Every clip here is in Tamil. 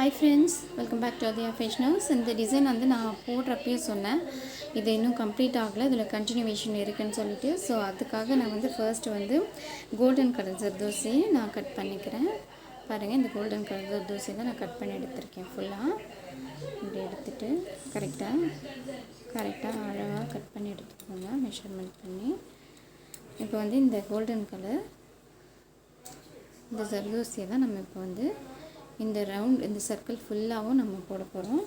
Hi friends, welcome back to Adya Fashioners. இந்த டிசைன் வந்து நான் போடுறப்பயே சொன்னேன், இது இன்னும் கம்ப்ளீட் ஆகலை, இதில் கண்டினியூவேஷன் இருக்குதுன்னு சொல்லிட்டு. ஸோ அதுக்காக நான் வந்து ஃபர்ஸ்ட் வந்து கோல்டன் கலர் ஜர்தோசியை நான் கட் பண்ணிக்கிறேன். பாருங்கள், இந்த கோல்டன் கலர் ஜர்தோசியை தான் நான் கட் பண்ணி எடுத்திருக்கேன். ஃபுல்லாக இப்படி எடுத்துகிட்டு கரெக்டாக அழகாக கட் பண்ணி எடுத்துக்கோங்க, மெஷர்மெண்ட் பண்ணி. இப்போ வந்து இந்த கோல்டன் கலர் இந்த ஜர்தோசியை தான் நம்ம இப்போ வந்து இந்த ரவுண்ட் இந்த சர்க்கிள் ஃபுல்லாகவும் நம்ம போட போகிறோம்.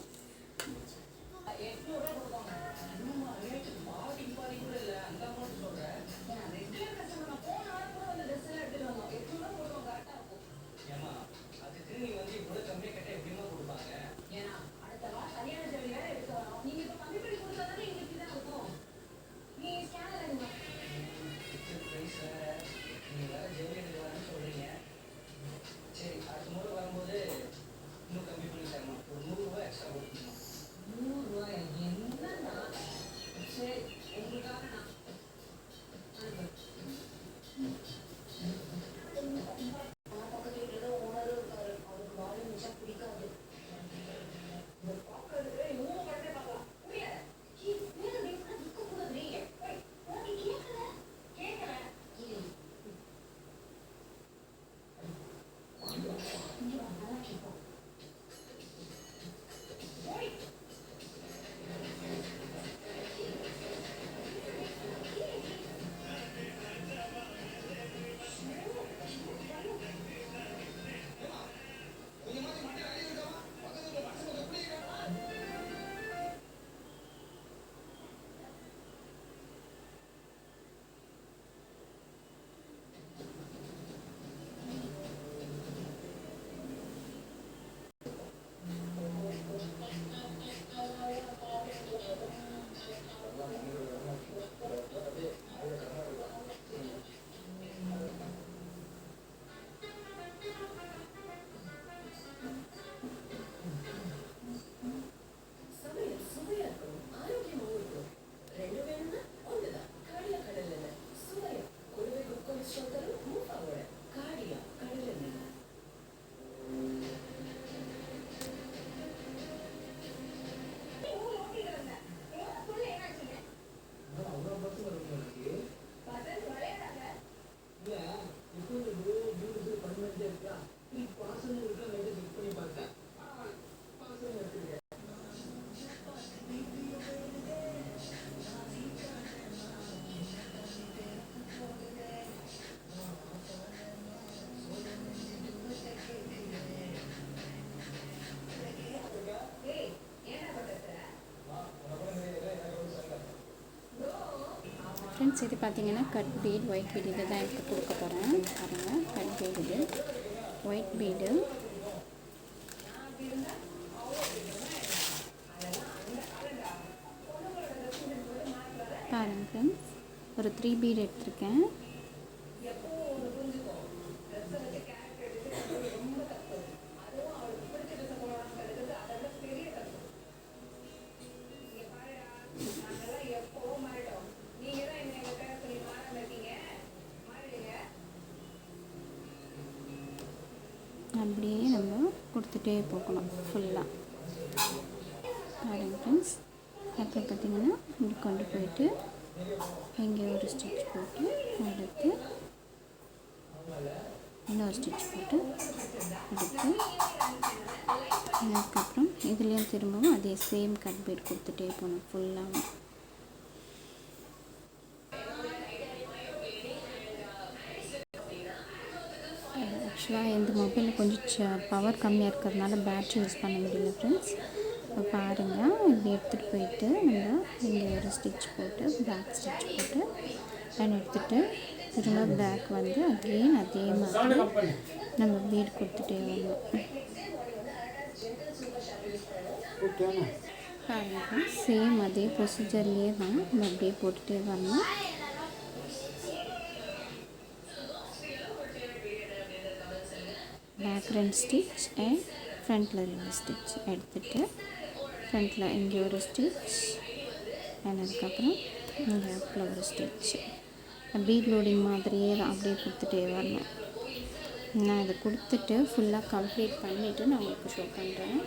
ஃப்ரெண்ட்ஸ், இது பார்த்தீங்கன்னா கட் பீட், ஒயிட் பீட், இதை தான் இப்போ கொடுக்க போகிறேன். பாருங்கள், கட் பீட், இது ஒயிட் பீடு. பாருங்கள் ஃப்ரெண்ட்ஸ், ஒரு 3 பீட் எடுத்திருக்கேன். அப்படியே நம்ம கொடுத்துட்டே போகணும் ஃபுல்லாக. பாருங்கள் ஃப்ரெண்ட்ஸ், அப்புறம் பார்த்திங்கன்னா இப்படி கொண்டு போயிட்டு இங்கே ஒரு ஸ்டிச் போட்டு எடுத்து இன்னொரு ஸ்டிச் போட்டு எடுத்து அதுக்கப்புறம் இதுலேயும் திரும்பவும் அதே சேம் கட் பீட் கொடுத்துட்டே போகணும் ஃபுல்லாக. ஆக்சுவலாக இந்த மொபைலில் கொஞ்சம் பவர் கம்மியாக இருக்கிறதுனால பேட்ரி யூஸ் பண்ண முடியல ஃப்ரெண்ட்ஸ். இப்போ பாருங்கள், இப்படி எடுத்துகிட்டு போயிட்டு நம்ம இங்கே ஒரு ஸ்டிச் போட்டு பேக் ஸ்டிச் போட்டு அண்ட் எடுத்துகிட்டு திரும்ப பேக் வந்து அகெயின் அதே மாதிரி நம்ம பீட் கொடுத்துட்டே வரணும். பாருங்கள், சேம் அதே ப்ரொசீஜர்லேயே தான் நம்ம அப்படியே போட்டுகிட்டே வரணும். பேக் 2 ஸ்டிச் அண்ட் ஃப்ரண்ட்டில் 2 ஸ்டிச் எடுத்துகிட்டு ஃப்ரண்ட்டில் இங்கே ஒரு ஸ்டிச் அண்ட் அதுக்கப்புறம் இங்கே அப்பில் ஒரு ஸ்டிச். பீட் லோடிங் மாதிரியே தான் அப்படியே கொடுத்துட்டே வரணும். நான் இதை கொடுத்துட்டு ஃபுல்லாக கம்ப்ளீட் பண்ணிவிட்டு நான் உங்களுக்கு ஷோ பண்ணுறேன்.